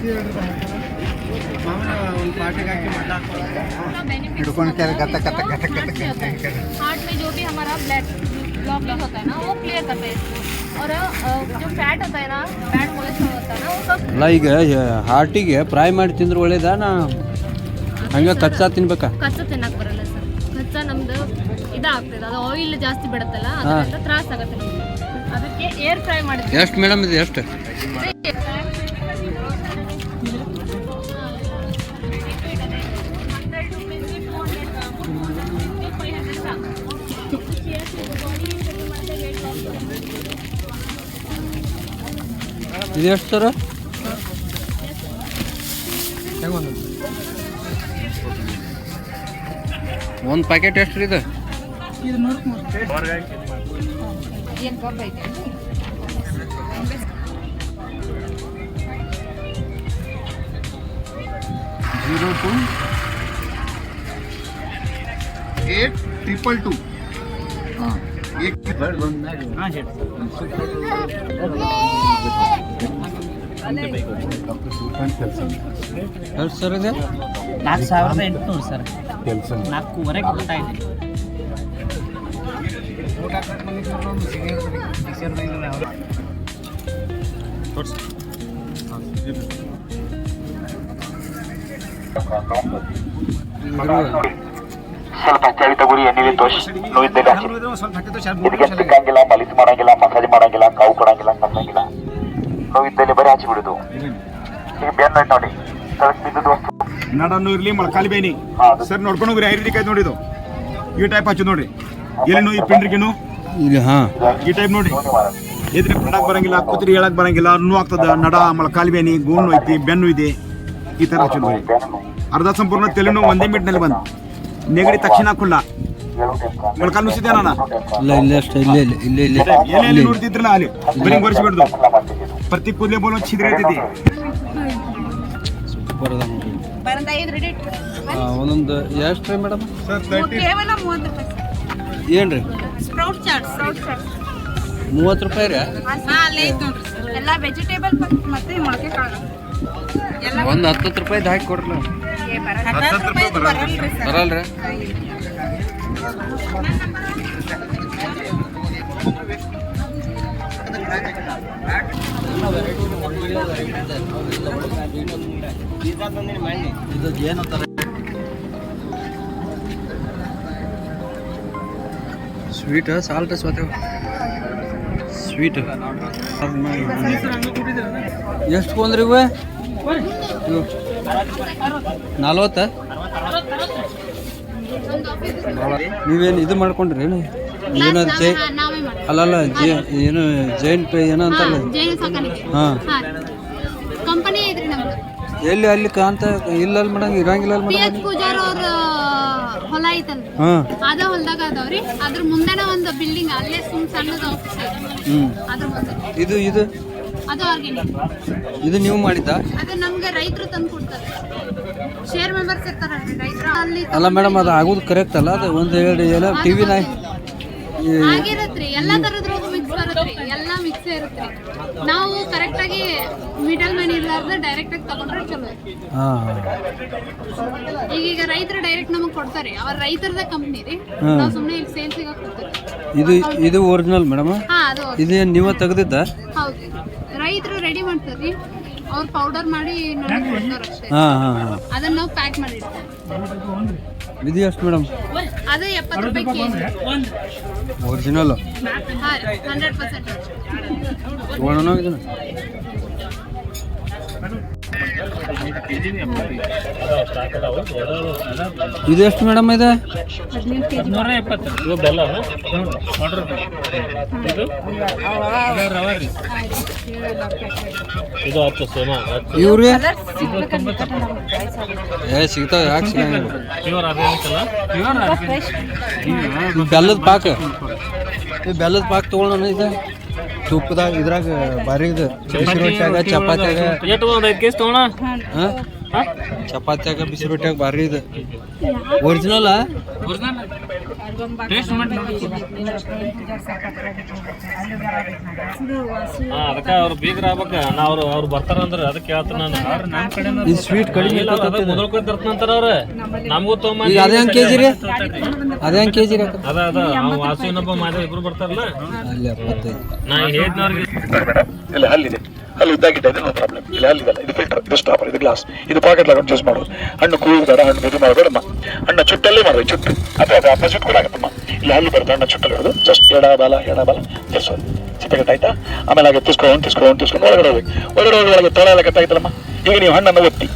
Heart में जो भी हमारा ब्लॉकेज होता है ना वो क्लियर करता है इसको और जो फैट होता है ना बैड कोलेस्ट्रॉल होता है ना वो सब ಅಲ್ಲ ಈಗ ಹಾರ್ಟಿಗೆ ಫ್ರೈ ಮಾಡಿ ತಿಂದ್ರೆ ಒಳ್ಳೇದಾನ ಹಂಗೆ ಕಚ್ಚಾ ತಿನ್ಬೇಕಾ? ಕಚ್ಚಾ ತಿನ್ನಕ್ಕೆ ಬರಲ್ಲ ಸರ್. ಕಚ್ಚಾ ನಮ್ದು ಇದಾಗ್ತದೆ, ಅದು ಆಯಿಲ್ ಜಾಸ್ತಿ ಬಿಡುತ್ತಲ್ಲ ಅದರಿಂದ ತ್ರಾಸ ಆಗುತ್ತೆ ನಮ್ಗೆ. ಅದಕ್ಕೆ ಏರ್ ಫ್ರೈ ಮಾಡಿದ್ವಿ. ಎಷ್ಟು ಮೇಡಮ್ ಇದು ಎಷ್ಟು? ಇದು ಎಷ್ಟು ಸರ್? ಒಂದು ಪ್ಯಾಕೆಟ್ ಎಷ್ಟು ರೀ ಇದು? ಎಷ್ಟು ಸರ್ ಇದೆ? 4,800 ಸರ್. 4,500 ಕೊಡ್ತಾ ಇದೆ. ಸ್ವಲ್ಪ ಹೆಚ್ಚಾಗಿ ತಗೋರಿ. ಎಣ್ಣೆಲಿ ತೋರಿಸಿ ನೋಯಿದ್ದಲ್ಲಿ ಇದಕ್ಕೆ ಸಿಕ್ಕಂಗಿಲ್ಲ, ಮಲಿಸ್ ಮಾಡಂಗಿಲ್ಲ, ಮಸಾಜ್ ಮಾಡಂಗಿಲ್ಲ, ಕಾವು ಕೊಡಂಗಿಲ್ಲ, ಕಮ್ಮಂಗಿಲ್ಲ. ನೋವಿದ್ದಲ್ಲಿ ಬರೀ ಹಚ್ಚಿ ಬಿಡುದು. ಈಗ ಬೆನ್ನ ನೋಡಿ ತಳಕ್ ಬಿದ್ದದ ವಸ್ತು ನಡನ್ನು ಇರ್ಲಿ ಮೊಳಕಾಲಿ ಬೇನಿ ಸರ್ ನೋಡ್ಕೊಂಡು ಹೋಗ್ರಿ. ಆಯುರ್ವೇದಿಕ್ ಆಯ್ತು ನೋಡಿ ಇದು. ಈ ಟೈಪ್ ಹಚ್ಚು ನೋಡ್ರಿ. ಎಲ್ಲಿ ಈ ಪಿಂಡ್ರಿಗೆನು ಈ ಟೈಪ್ ನೋಡ್ರಿ. ಎದ್ರಿ ಪಡಕ್ ಬರಂಗಿಲ್ಲ, ಕೂತ್ರಿ ಹೇಳಕ್ ಬರಂಗಿಲ್ಲ, ನೋವು ಆಗ್ತದ. ನಡ ಮೊಳಕಾಲಿ ಬೇನಿ, ಗೋಣು ಐತಿ, ಬೆನ್ನು ಇದೆ. ಈ ತರ ಹಚ್ಚು ನೋಡಿ. ಅರ್ಧ ಸಂಪೂರ್ಣ ತಲೆನೋವು ಒಂದೇ ಮಿನಿಟ್ನಲ್ಲಿ ಬಂದು ನೆಗಡಿ ತಕ್ಷಣ ಕುಲ್ಲ ಮೊಳಕಾಲು ನುಸಿದೆ ನಾನು ಇಲ್ಲ ಇಲ್ಲ ಅಷ್ಟೇ ಇಲ್ಲೇ ಇಲ್ಲ ಇಲ್ಲೇ ಇಲ್ಲ ಎಲ್ಲಿ ನೋಡ್ತಿದ್ರಲ್ಲ ಅಲ್ಲಿ ಬರೀ ಬರ್ಸ್ಬಿಡ್ದು. ಪ್ರತಿ ಕೂದಲೇ ಬೋಲ್ ಛಿದ್ರ ಐತಿ. ಒಂದೊಂದು ಎಷ್ಟು ರೀ ಮೇಡಮ್? ಕೇವಲ 30 ರೂಪಾಯಿ ಏನು ರೀ? ಸ್ಪ್ರೌಟ್ ಚಾಟ್ 30 ರೂಪಾಯಿ ರೀ? ಅಲ್ಲೇ ಐತೆ ನೋಡ್ರಿ. ಎಲ್ಲ ವೆಜಿಟೇಬಲ್ ಮತ್ತೆ ಮೊಳಕೆ ಕಾಳು ಒಂದು 10 ರೂಪಾಯಿದು ಹಾಕಿ ಕೊಡ್ರಲ್ಲ. ಬರಲ್ರಿ? ಸ್ವೀಟ್ ಸಾಲ್ಟ್ ಸ್ವತಃ ಸ್ವೀಟ್ ಎಷ್ಟು ಕೊಂದ್ರಿ ಇವ? 40? ನೀವೇನು ಇದು ಮಾಡ್ಕೊಂಡ್ರಿ ಏನು ಅಲ್ಲಲ್ಲ ಏನು ಜೈನ್ ಪೇ ಏನೋ ಅಂತಲ್ಲ? ಹಾಂ ಕಂಪನಿ ಐತ್ರಿ ನಮ್ದು. ಎಲ್ಲಿ ಅಲ್ಲಿ ಕಾಂತ ಇಲ್ಲಲ್ಲಿ ಮೇಡಮ್ ಇರಂಗಿಲ್ಲ ಮೇಡಮ್. ಪೂಜಾರ ಅವ್ರ ಹೊಲ ಐತಲ್ರಿ, ಅದ ಹೊಲದಾಗ ಅದಾವ್ರಿ. ಅದ್ರ ಮುಂದೆನ ಒಂದು ಬಿಲ್ಡಿಂಗ್ ಅಲ್ಲೇ ಸಣ್ಣದ ಆಫೀಸ್ ಐತಿ. ಅದ್ರ ಮುಂದೆ ಇದು ಇದು ಅದು ಆರ್ಗ್ಯಾನಿಕ್. ಇದು ನೀವು ಮಾಡಿದ್ದ? ಅದು ನಮ್ಗೆ ರೈತರು ತಂದು ಕೊಡ್ತಾರೆ. ಶೇರ್ ಮೆಂಬರ್ಸ್ ಇರ್ತಾರಲ್ರಿ ರೈತರು ಅಲ್ಲಿ. ಅಲ್ಲ ಮೇಡಮ್ ಅದು ಆಗೋದು ಕರೆಕ್ಟ್ ಅಲ್ಲ? ಅದು ಒಂದು ಎರಡು ಎಲ್ಲ ಟಿವಿ ನಾಯಿ ಆಗಿರತ್ರಿ. ಎಲ್ಲಾ ತರದ ರೋಗ ಮಿಕ್ಸ್ ಬರತ್ರಿ, ಎಲ್ಲಾ ಮಿಕ್ಸ್ ಇರುತ್ತೆ. ನಾವು ಕರೆಕ್ಟ್ ಆಗಿ ಮಿಡಲ್ ಮ್ಯಾನ್ ಇರ್ಲಾರ್ದ ಡೈರೆಕ್ಟ್ ಆಗಿ ತಗೊಂಡ್ರೆ ಚಲೋ. ಈಗ ರೈತರು ಡೈರೆಕ್ಟ್ ನಮಗ್ ಕೊಡ್ತಾರೆ. ಅವ್ರ ರೈತರದ ಕಂಪ್ನಿ ರೀ. ನಾವು ಸುಮ್ಮನೆ ಇಲ್ಲಿ ಸೇಲ್ಸ್ ಕೊಡ್ತಾರೆ. ಇದು ಇದು ಒರಿಜಿನಲ್ ಮೇಡಮ್? ಅದು ಇದೇನು ನೀವೇ ತೆಗೆದಿದ್ದ? ಹೌದು, ರೈತರು ರೆಡಿ ಮಾಡ್ತಾರ್ರಿ. ಅವ್ರು ಪೌಡರ್ ಮಾಡಿ ನಮಗೆ ಕೊಡ್ತಾರೆ ಅಷ್ಟೇ. ಅದನ್ನ ನಾವು ಪ್ಯಾಕ್ ಮಾಡಿ ಇಡ್ತೇವೆ. ಇದು ಎಷ್ಟು ಮೇಡಮ್? ಅದು 70 ರೂಪಾಯಿ ಕೆಜಿ ಒರಿಜಿನಲ್. ಹಾಂ 100%. ತಗೊಳ್ಳೋಣ ಇದನ್ನ. ಇದು ಎಷ್ಟು ಮೇಡಮ್ ಇದೆ? 170. ಇವ್ರಿ ಸಿಗ್ತಾವ? ಯಾಕೆ ಸಿಗಂಗಿಲ್ಲ? ಬೆಲ್ಲದ ಪಾಕ, ಬೆಲ್ಲದ ಪಾಕ ತಗೊಳ್ಳೋಣ. ಇದು ತುಪ್ಪದಾಗ ಇದ್ರಾಗ ಬಾರಿ ಇದು ಬಿಸಿ ರೊಟ್ಯಾಗ ಚಪಾತಿಯಾಗ ಚಪಾತಿಯಾಗ ಬಿಸಿ ರೊಟ್ಯಾಗ ಬಾರಿ ಇದು. ಒರಿಜಿನಲ್ ಟೇಸ್ಟ್ ಮಾಡಿ ಅದಕ್ಕೆ ಅವ್ರು ಬೀಗ್ರ ಆಗ್ಬೇಕ ನಾ ಅವ್ರು ಬರ್ತಾರಂದ್ರೆ ಅದಕ್ಕೆ ಹೇಳ್ತಾನೆ ನಾನು ಈ ಸ್ವೀಟ್ ಕಡಿಮೆ ಮೊದಲ್ಕೊಂಡ್ ತರ್ತಂತಾರ ಅವ್ರ ನಮಗೂ ಈಗ ಅದೇ ಹಂಗೆ ಕೆಜಿ ರೀ ಅದೇ ಹಂಗೆ ಕೆಜಿ ರೀ ಅದ ವಾಸು ಇನ್ನೊಬ್ಬ ಮಾದೇವ್ ಇಬ್ರು ಬರ್ತಾರಲ್ಲ ಅಲ್ಲಿ 75 ನಾ ಹೇಳಿದ್ನವ್ರಿಗೆ ಇಲ್ಲ ಹಲ್ಲಿದೆ ಹಲ್ಲು ಇದ್ದಾಗಿದ್ದ ನೋ ಪ್ರಾಬ್ಲಮ್ ಇಲ್ಲ ಹಲ್ಲಿದಲ್ಲ ಇದು ಫಿಲ್ಟರ್ ಇದು ಸ್ಟಾಪರ್ ಇದು ಗ್ಲಾಸ್ ಇದು ಪಾಕೆಟ್ ಲಾಗ ಜ್ಯೂಸ್ ಮಾಡೋದು ಹಣ್ಣು ಕೂಳು ಬೇಡ ಹಣ್ಣು ಇದು ಮಾಡಬೇಡಮ್ಮ ಹಣ್ಣು ಚುಟ್ಟಲ್ಲೇ ಮಾಡಬೇಕು ಚುಟ್ಟು ಅಥವಾ ಅಪ್ಪ ಚುಟ್ಟು ಕೂಡ ಆಗತ್ತಮ್ಮ ಇಲ್ಲ ಹಲ್ಲು ಬರುತ್ತೆ ಹಣ್ಣು ಚುಟ್ಟಲ್ಲಿ ಇರೋದು ಜಸ್ಟ್ ಎಡಬಾಲ ತಿರ್ಸೋದು ಸಿಪ್ಪೆಗಟ್ಟ ಆಯ್ತಾ ಆಮೇಲೆ ಹಾಗೆ ತಿಸ್ಕೊಂಡು ಒಳಗಡೆ ಹೋಗ್ಬೇಕು ಒಳಗಡೆ ತೊಳೆ ಎಲ್ಲ ಕಟ್ಟಾಯ್ತಲ್ಲಮ್ಮ ಈಗ ನೀವು ಹಣ್ಣನ್ನು ಒತ್ತಿ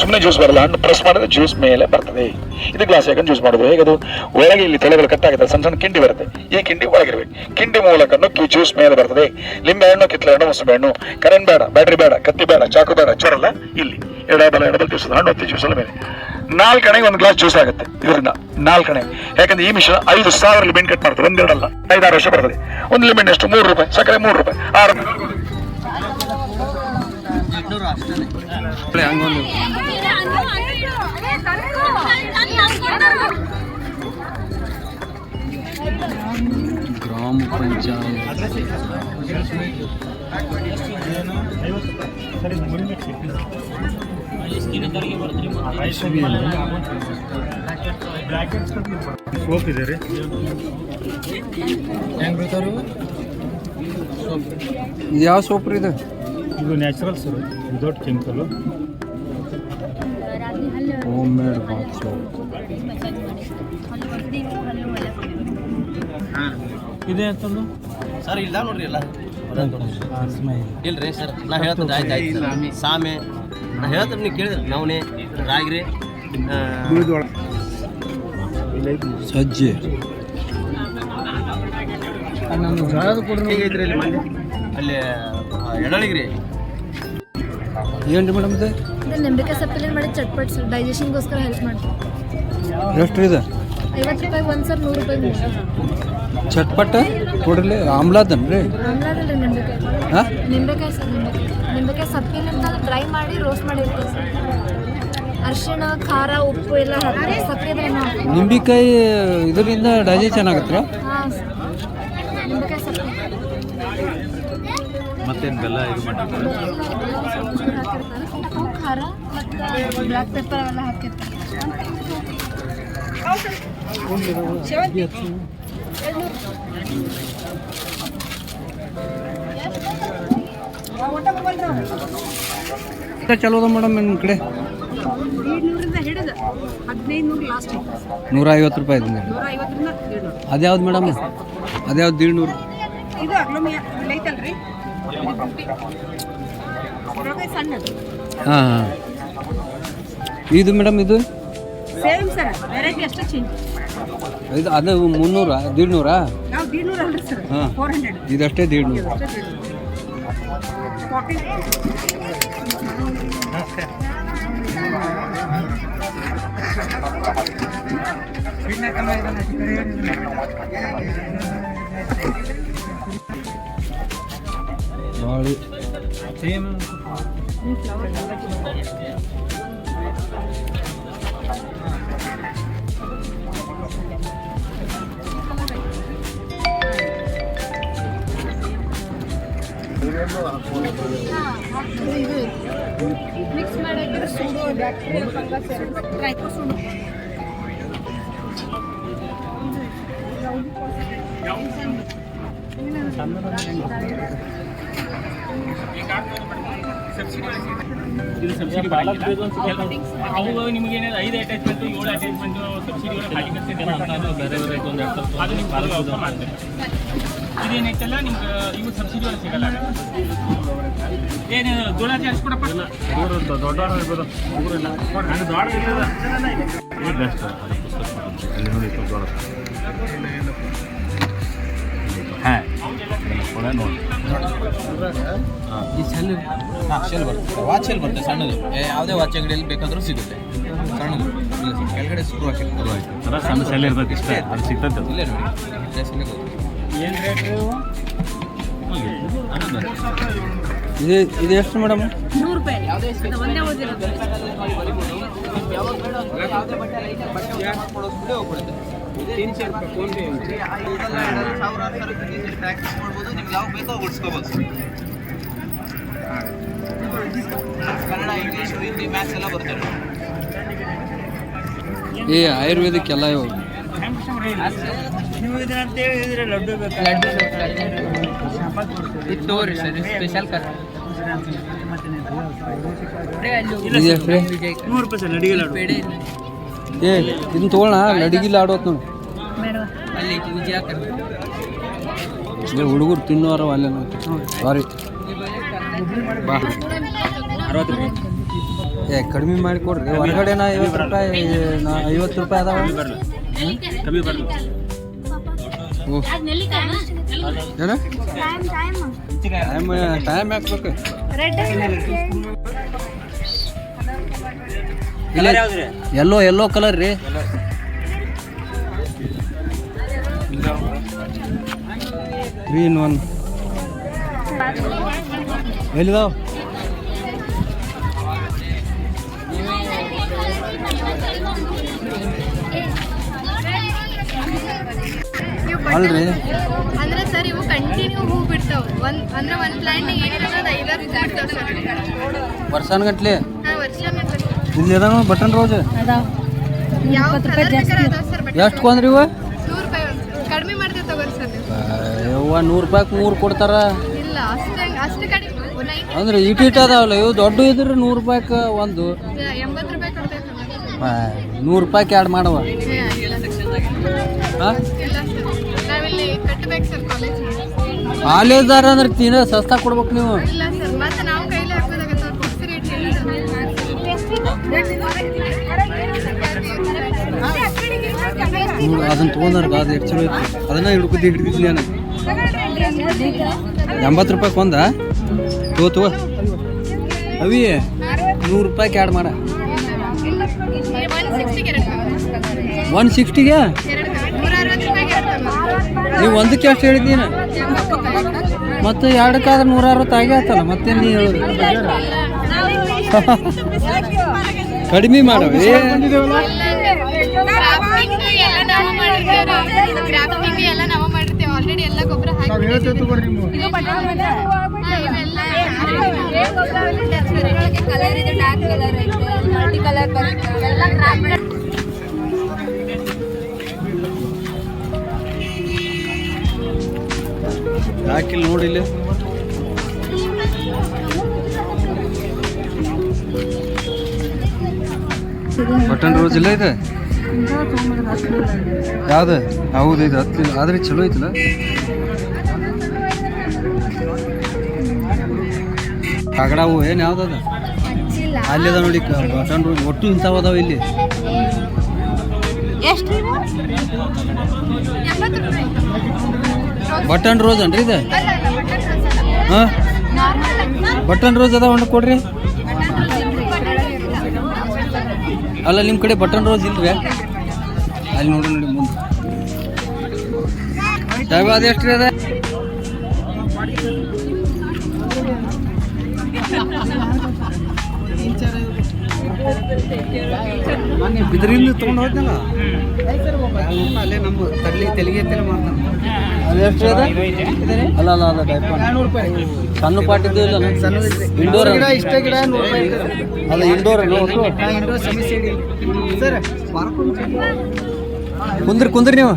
ಸುಮ್ಮನೆ ಜ್ಯೂಸ್ ಬರಲ್ಲ ಹಣ್ಣು ಪ್ರೆಸ್ ಮಾಡಿದ್ರೆ ಜ್ಯೂಸ್ ಮೇಲೆ ಬರ್ತದೆ ಇದು ಗ್ಲಾಸ್ ಹಾಕೊಂಡು ಜ್ಯೂಸ್ ಮಾಡೋದು ಹೇಗದು ಒಳಗೆ ಇಲ್ಲಿ ತೊಳೆಗಳು ಕಟ್ಟಾಗುತ್ತೆ ಸಣ್ಣ ಸಣ್ಣ ಕಿಂಡಿ ಬರುತ್ತೆ ಈ ಕಿಂಡಿ ಒಳಗಿರ್ಬೇಕು ಕಿಂಡಿ ಮೂಲಕ ನುಕ್ಕಿ ಜ್ಯೂಸ್ ಮೇಲೆ ಬರ್ತದೆ ಲಿಂಬೆ ಹಣ್ಣು ಕಿತ್ತಲೆ ಹಣ್ಣು ಮೊಸರು ಹಣ್ಣು ಕರೆಂಟ್ ಬೇಡ ಬ್ಯಾಟ್ರಿ ಬೇಡ ಕತ್ತಿ ಬೇಡ ಚಾಕು ಬೇಡ ಚೊರಲ್ಲ ಇಲ್ಲಿ ಎಡಬಲ ಜ್ಯೂಸ್ ಹಣ್ಣು ಒತ್ತಿ ಜ್ಯೂಸ್ ಮೇಲೆ 4 ಕಣೆಗೆ ಒಂದು ಗ್ಲಾಸ್ ಜ್ಯೂಸ್ ಆಗುತ್ತೆ ಇದರಿಂದ 4 ಕಣೆ ಯಾಕಂದ್ರೆ ಈ ಮಿಶ್ರಣ 5,000 ಲಿಮಿಟ್ ಕಟ್ ಮಾಡ್ತಾರೆ ಒಂದೆರಡಲ್ಲ 5-6 ವರ್ಷ ಬರ್ತದೆ ಒಂದು ಲಿಮಿಟ್ ಎಷ್ಟು 3 ರೂಪಾಯಿ ಸಕ್ಕರೆ 3 ರೂಪಾಯಿ 6 ಹಂಗೊಂದು ಗ್ರಾಮ ಪಂಚಾಯತ್ ಸೋಪ್ ಇದೆ ರೀ ಹೆಂಗೆ ಬರ್ತಾರು ಇದು ಯಾವ ಸೋಪ್ ರೀ ಇದು ಇದು natural sir without chemical home made bath soap ಇದೆ ಅಂತಂದು ಸರ್ ಇಲ್ಲ ನೋಡ್ರಿ ಎಲ್ಲ ಇಲ್ರಿ ಸರ್ ನಾ ಹೇಳ್ತೇನೆ ಆಯ್ತು ಸಾಮೆ ನಾ ಹೇಳ್ತೇನೆ ನೀವು ಕೇಳಿದ್ರಿ ನವನೆ ರಾಗಿರಿ ಸಜ್ಜೆ ಹೇಗೈತ್ರಿ ಅಲ್ಲಿ ಮಂದಿ ಅಲ್ಲಿ ಎಡಳಿಗ್ರಿ ಏನು ರೀ ಮೇಡಮ್ ಇದು ನಿಂಬೆಕಾಯಿ ಸಪ್ಪಲ್ಲಿ ಮಾಡಿ ಚಟ್ಪಟ್ ಸರ್ ಡೈಜೆಷನ್ಗೋಸ್ಕರ ಹೆಲ್ಪ್ ಮಾಡ್ತೀವಿ ಎಷ್ಟು ರೀ ಇದು 50 ರೂಪಾಯಿ ಒಂದು ಸರ್ 100 ರೂಪಾಯಿ ಚಟ್ಪಟ ಕೊಡ್ರಿ ಆಮ್ಲಾದನ್ ರೀ ಆಮ್ಲಾದಲ್ಲ ನಿಂಬೆಕಾಯಿ ಹಾಂ ನಿಂಬೆಕಾಯಿ ಸರ್ ನಿಂಬೆಕಾಯಿ ಸಪ್ಪಲಿಂದ ಡ್ರೈ ಮಾಡಿ ರೋಸ್ಟ್ ಮಾಡಿರ್ತೀವಿ ಸರ್ ಅರಿಶಿಣ ಖಾರ ಉಪ್ಪು ಎಲ್ಲ ಹಾಕಿ ಸಕ್ಕರೆ ನಿಂಬೆಕಾಯಿ ಇದರಿಂದ ಡೈಜೆಷನ್ ಆಗತ್ತೆ ಹಾಂ ಸರ್ ನಿಂಬೆಕಾಯಿ ಸಪ್ಪೆ ಮತ್ತೇನು ಬೆಲ್ಲ ಇದು ಮಾಡ್ತಾರೆ ಹಾಕಿರ್ತಾರೆ ಉಪ್ಪು ಖಾರ ಮತ್ತು ಬ್ಲ್ಯಾಕ್ ಪೆಪ್ಪರ್ ಅವೆಲ್ಲ ಹಾಕಿರ್ತಾರೆ ಚಲೋ ಅದ ಮೇಡಮ್ ನಿಮ್ಮ ಕಡೆ 200 ಹಿಡಿದು 1500 ಲಾಸ್ಟ್ 150 ರೂಪಾಯಿ ಇದೆ 150ರಿಂದ 200 ಅದ್ಯಾವ್ದು ಮೇಡಮ್ ಅದ್ಯಾವ್ದು 150 ಇದು ಅಗ್ಲೋಮಿಯಾ ಐತಲ್ರಿ ಸಣ್ಣದು ಹಾಂ ಹಾಂ ಇದು ಮೇಡಮ್ ಇದು ಸೇಮ್ ಸರ್ ವೆರೈಟಿ ಅಷ್ಟೇ ಚೇಂಜ್ ಇದು ಅದು 300 150 ನಾವು 150 ಅಲ್ರಿ ಸರ್ ಹಾಂ 400 ಇದಷ್ಟೇ 150 ಬಾಳಿ ಸೇಮ್ ಮಿಕ್ಸ್ ಮಾಡಿ ಹಾಕಿದ್ರೆ ಸುಡು ಬ್ಯಾಕ್ಟೀರಿಯಾ ಫಂಗಸ್ ಎರಡು ಟ್ರೈಕೋ ಸುಡು ಇದು ಸಬ್ಸಿಡಿ ಅವು ನಿಮಗೆ 5 ಅಟ್ಯಾಚ್ಮೆಂಟ್ 7 ಅಟ್ಯಾಚ್ಮೆಂಟ್ ಸಬ್ಸಿಡಿ ಒಳಗೆ ಬೇರೆ ಬೇರೆ ಒಂದು ಅದು ನಿಮ್ಗೆ ಇದೇನೈತಲ್ಲ ನಿಮ್ಗೆ ಇವು ಸಬ್ಸಿಡಿ ಒಳಗೆ ಸಿಗಲ್ಲ ಏನು ಜೋಳ ಜಾಸ್ತಿ ಕೊಡಪ್ಪ ದೊಡ್ಡ ಇರ್ಬೋದು ಊರಿಲ್ಲ ನಾನು ದೊಡ್ಡ ಇಲ್ಲಿ ನೋಡಿ ದೊಡ್ಡ ಹಾಂ ನೋಡಿ ಈ ಶೆಲ್ ಶೆಲ್ ಬರುತ್ತೆ ವಾಚ್ ಶೆಲ್ ಬರುತ್ತೆ ಸಣ್ಣದು ಯಾವುದೇ ವಾಚ್ ಅಂಗಡಿಯಲ್ಲಿ ಬೇಕಾದರೂ ಸಿಗುತ್ತೆ ಸಣ್ಣದು ಇಲ್ಲ ಸರ್ ಕೆಳಗಡೆ ಸ್ಕ್ರೂ ಹಾಕಿರ್ತಾರೆ ಸಣ್ಣ ಶೆಲ್ ಇರ್ತದೆ ಇಷ್ಟ ಅದು ಸಿಗ್ತದೆ ಇಲ್ಲೇ ನೋಡಿ ಡ್ರೆಸ್ಸಲ್ಲೇ ಏನು ರೇಟ್ ಇದು ಎಷ್ಟು ಮೇಡಮ್ 100 ರೂಪಾಯಿ ಅದು ಒಂದೇ ಉಳಿದಿರೋದು ಪ್ರಾಕ್ಟೀಸ್ ಮಾಡ್ಬೋದು, ನಿಮ್ಗೆ ಯಾವ ಬೇಕೋ ಉಳಿಸ್ಕೋಬೋದು. ಕನ್ನಡ, ಇಂಗ್ಲೀಷು, ಹಿಂದಿ, ಮ್ಯಾಥ್ಸ್ ಎಲ್ಲ ಬರ್ತದೆ. ಏ ಆಯುರ್ವೇದಿಕ್ ಎಲ್ಲ ಇವು ಸ್ಪೆಷಲ್ ಕರ್ ಏ ಇದನ್ನ ತೊಗೊಳ್ಳೋಣ, ಲಡಿಗಿಲ್ಲ ಆಡೋತ್ ನೋಡಿ. ಹುಡುಗರು ತಿನ್ನೋರ ಅಲ್ಲೇ ಸಾರಿ ಬಾ. ಏ ಕಡಿಮೆ ಮಾಡಿ ಕೊಡ್ರಿ. ಹೊರಗಡೆನ 50 ರೂಪಾಯಿ 50 ರೂಪಾಯಿ ಅದಾವ. ಕಮ್ಮಿ ಬರಲ್ಲ. ಏನ ಟೈಮ್ ಹಾಕ್ಬೇಕು. ಇಲ್ಲ ಎಲ್ಲೋ ಕಲರ್ ರೀ. ಗ್ರೀನ್ ಒನ್ ಎಲ್ಲಿದಾವ? ಅಲ್ರಿ ಅಂದ್ರೆ ಸರ್ ಇವು ಕಂಟಿನ್ಯೂ ಹೂ ಬಿಡ್ತಾವ. ಅಂದ್ರೆ ಒಂದು ಪ್ಲಾಂಟಿಗೆ 5-6 ಬಿಡ್ತಾವ ಸರ್. ವರ್ಷಾನ್ಗಟ್ಲೆ ವರ್ಷ ಇಲ್ಲಿ ಅದಾವ ಬಟನ್ ರೋಜ್. ಯಾವ ಕಲರ್ ಬೇಕಾದ್ರೆ ಅದಾವ ಸರ್. ಎಷ್ಟು ಕೊಂದ್ರಿ ಇವ? 100 ರೂಪಾಯಿ ಕಡಿಮೆ ಮಾಡ್ತೀವಿ ತಗೋರಿ ಸರ್. ಯವ್ವ 100 ರೂಪಾಯಿಗೆ 3 ಕೊಡ್ತಾರ. ಇಲ್ಲ ಅಷ್ಟು ಕಡಿಮೆ ಅಂದ್ರೆ ಇಟ್ ಅದಾವಲ್ಲ ಇವು. ದೊಡ್ಡ ಇದ್ರೆ 100 ರೂಪಾಯಿಗೆ ಒಂದು 80 ರೂಪಾಯಿ ಕೊಡ್ತೇವೆ 100 ರೂಪಾಯಿಗೆ ಎರಡು ಮಾಡವ. ಹಾಂ ನಾವಿಲ್ಲಿ ಕಟ್ಟಬೇಕು ಸರ್ ಕಾಲೇಜ್. ಕಾಲೇಜ್ದಾರ ಅಂದ್ರೆ ತೀನ ಸಸ್ತಾ ಕೊಡ್ಬೇಕು ನೀವು. ಇಲ್ಲ ಸರ್, ಮತ್ತೆ ನಾವು ಕೈಲಿ ಹಾಕೋದಾಗತ್ತೆ ಅವ್ರು ಫಿಕ್ಸ್ ರೇಟ್ ಅದನ್ನ ತೊಗೊಂಡ್ರ ಅದು ಎಷ್ಟು ಚಲೋ ಇತ್ತು. ಅದನ್ನ ಹಿಡಿದಿದ್ಲಿ ನಾನು. 80 ರೂಪಾಯಿಗೆ ಒಂದ ತಗೋ ಅವಿ 100 ರೂಪಾಯಿಗೆ ಎರಡು ಮಾಡ. 160ಗೆ ನೀವು ಒಂದಕ್ಕೆ ಎಷ್ಟು ಹೇಳಿದ್ದೀನ? ಮತ್ತೆ ಎರಡಕ್ಕಾದ್ರೆ 160 ಆಗೇ ಆಯ್ತಲ್ಲ. ಮತ್ತೇನು ನೀ ಹೇಳೋದು? ಕಡಿಮೆ ಮಾಡವಿ. ಎಲ್ಲ ನಾವು ಮಾಡಿರ್ತೇವೆ ಆಲ್ರೆಡಿ. ಎಲ್ಲ ಗೊಬ್ಬರ ಹಾಕಿ ಕಲರ್ ಇದೆ, ಡಾರ್ಕ್ ಕಲರ್ ಐತೆ, ಮಲ್ಟಿ ಕಲರ್ ಬರುತ್ತೆ. ಎಲ್ಲ ಹಾಕಿಲ್ಲ ನೋಡಿಲ್ಲ. ಬಟನ್ ರೋಸ್ ಇಲ್ಲ ಇದೆ. ಯಾವ್ದು? ಹೌದು ಇದು ಹತ್ತಿಲ್ಲ ಆದ್ರೆ ಚಲೋ ಐತಿಲ್ಲ. ಕಾಗಡ ಹೂ ಏನು ಯಾವ್ದದ? ಅಲ್ಲಿ ಅದ ನೋಡಿ ಬಟನ್ ರೋಸ್. ಒಟ್ಟು ಇಂಥವು ಅದಾವ ಇಲ್ಲಿ. ಬಟನ್ ರೋಸ್ ಅನ್ರಿ ಇದು? ಹಾಂ ಬಟನ್ ರೋಸ್ ಅದಾವ ಅಣ್ಣ ಕೊಡ್ರಿ. ಅಲ್ಲ ನಿಮ್ಮ ಕಡೆ ಬಟನ್ ರೋಸ್ ಇಲ್ರಿ? ಅಲ್ಲಿ ನೋಡಿ ಮುಂದೆ ಸಾಹೇಬ ಅದು ಎಷ್ಟು ರೀ ಅದ? ಬಿದ್ರಿಂದ ತೊಗೊಂಡು ಹೋದ್ನಲ್ಲ ಅಲ್ಲೇ ನಮ್ಮ ತೆಲಿಗೆ ಎತ್ತಲೆ ಮಾಡ್ತಾನೆ. ಅದು ಎಷ್ಟು ಅದ? ಅಲ್ಲ ಅದ ಟೈಪ್ ಸಣ್ಣ ಪಾಟಿದ್ದು ಇಲ್ಲ ಇಂಡೋರ್ ಇಷ್ಟ ಗಿಡ 100 ರೂಪಾಯಿ ಅಲ್ಲ ಇಂಡೋರ್ ಇಂಡೋರ್ ಸಮಸ್ಯೆ ಸರ್. ಕುಂದ್ರಿ ನೀವು.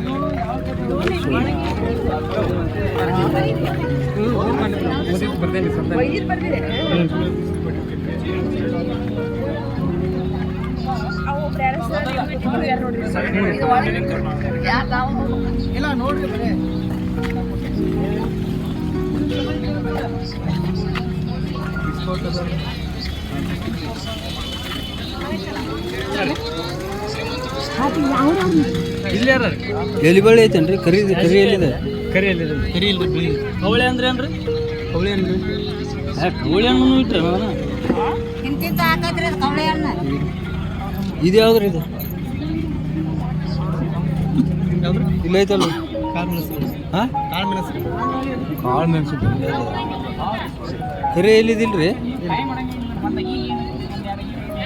ಇಲ್ಲ ನೋಡ್ರಿ ಎಲ್ಲಿ ಬಳ್ಳಿ ಐತೇನ್ರಿ? ಕರಿ ಎಲ್ಲಿದೆ? ಕರಿ ಇಲ್ಲ ಕವಳೆ ಅಂದ್ರೆ ಏನ್ರಿ? ಕವಳೆ ಏನ್ರಿ? ಕವಳೆ ಹಣ್ಣು ಇಟ್ರಿ ಇದು ಯಾವ್ದ್ರಿ? ಇದು ಇಲ್ಲ ಐತಲ್ಲ ಹಾಂ ಕಾಳು ಮೆಣಸು ಕರಿ ಎಲ್ಲಿದಿಲ್ರಿ?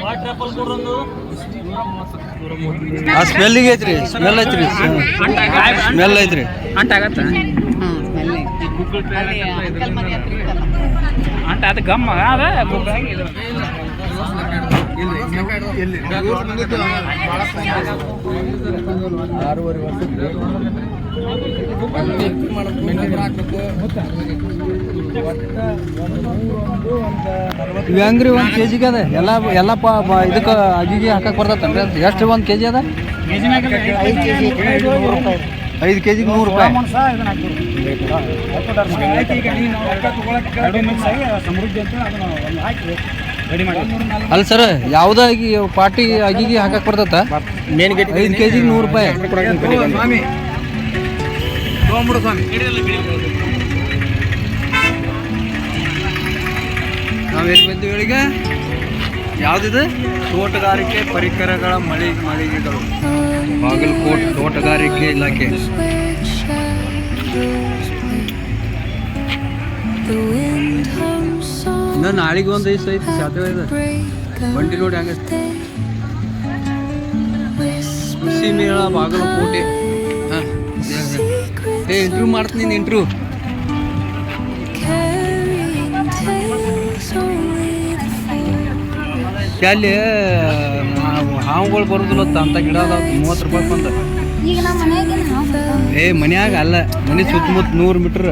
ವಾಟರ್ ಆಪಲ್ ಕೊಡ್ರೊಂದು ಆ ಸ್ಮೆಲ್ಲಿಗೆ ಐತ್ರಿ, ಸ್ಮೆಲ್ ಐತ್ರಿ, ಸ್ಮೆಲ್ ಐತ್ರಿ. ಅಂಟಾಗತ್ತ ಅಂಟ ಅದು ಗಮ್ಮ ಅದ ಇವು ಹೆಂಗ್ರಿ 1 kg ಅದ ಎಲ್ಲ ಇದಕ್ಕೆ ಅಗಿಗೆ ಹಾಕಕ್ಕೆ ಬರ್ತೈತನ್ರಿ? ಅದು ಎಷ್ಟು 1 kg ಅದ? 5 kg 100 ರೂಪಾಯಿ. ಅಲ್ಲ ಸರ್, ಯಾವುದೇ ಪಾರ್ಟಿ ಅಗಿಗೆ ಹಾಕಕ್ಕೆ ಬರ್ತೈತ? 5 kg 100 ರೂಪಾಯಿ. ನಾವೆಲ್ಲಿ ಬಂದೀವಿ ಈಗ? ಯಾವುದಿದೆ? ತೋಟಗಾರಿಕೆ ಪರಿಕರಗಳ ಮಳಿಗೆಗಳು, ಬಾಗಲಕೋಟೆ ತೋಟಗಾರಿಕೆ ಇಲಾಖೆ. ಇನ್ನು ನಾಳೆಗೆ ಒಂದು ದಿವಸ ಐತಿ ಸಾಧ್ಯ ಇದೆ. ಬಂಡಿ ನೋಡಿ ಹಂಗ ಕೃಷಿ ಮೇಳ ಬಾಗಲಕೋಟೆ. ಹಾಂ, ಇಂಟ್ರ್ಯೂ ಮಾಡ್ತೀನಿ, ನೀನು ಇಂಟ್ರ್ಯೂ. ಅಲ್ಲಿ ಹಾವುಗಳು ಬರೋದಿಲ್ಲ ಅಂತ ಗಿಡ ಅದಾವ 30 ರೂಪಾಯಿ ಬಂದ. ಈಗ ನಮ್ಮ ಮನೆಯಾಗ ಮನ್ಯಾಗ ಅಲ್ಲ, ಮನೆ ಸುತ್ತಮುತ್ತ 100 ಮೀಟ್ರ್.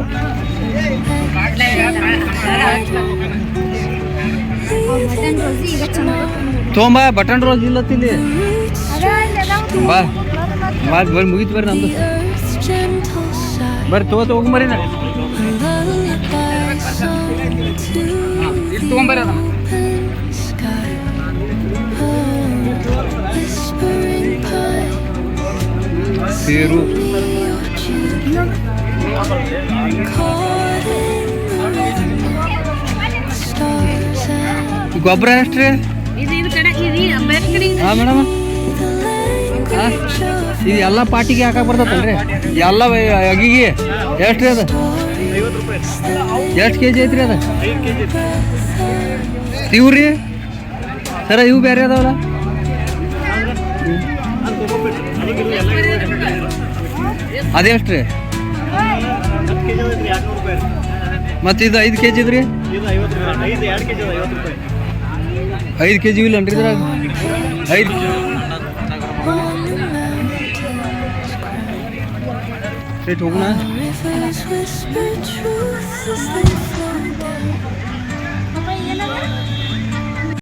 ತೊಂಬ ಬಟನ್ ರೋಸ್ ಇಲ್ಲತ್ತಿಲ್ಲಿ. ಬಾ ಬರ್ರಿ, ಮುಗಿತು ಬರ್ರಿ ನಮ್ದು. ಬರ್ರಿ ಹೋಗ್ಬರ್ರಿ. ಇಲ್ಲಿ ತೊಗೊಂಬರ್ರಿ ಅದ ಸೇರು. ಗೊಬ್ಬರ ಎಷ್ಟ್ರಿ? ಹಾಂ ಮೇಡಮ್, ಇದು ಎಲ್ಲ ಪಾಟಿಗೆ ಹಾಕಕ್ಕೆ ಬರ್ತೈತಲ್ರಿ? ಎಲ್ಲ ಅಗಿಗೆ ಎಷ್ಟು ರೀ ಅದು? ಎಷ್ಟು kg ಐತ್ರಿ ಅದು? ಇವು ರೀ ಸರ, ಇವು ಬೇರೆ ಅದಾವಲ್ಲ? ಅದೆಷ್ಟು ರೀ? ಮತ್ತು ಇದು 5 kg ಇದ್ರಿ? 5 kg ಇಲ್ಲನ್ರಿ ಇದ್ರಾಗ? 5 ಸ್ಟ್ರೇಟ್ ಹೋಗೋಣ.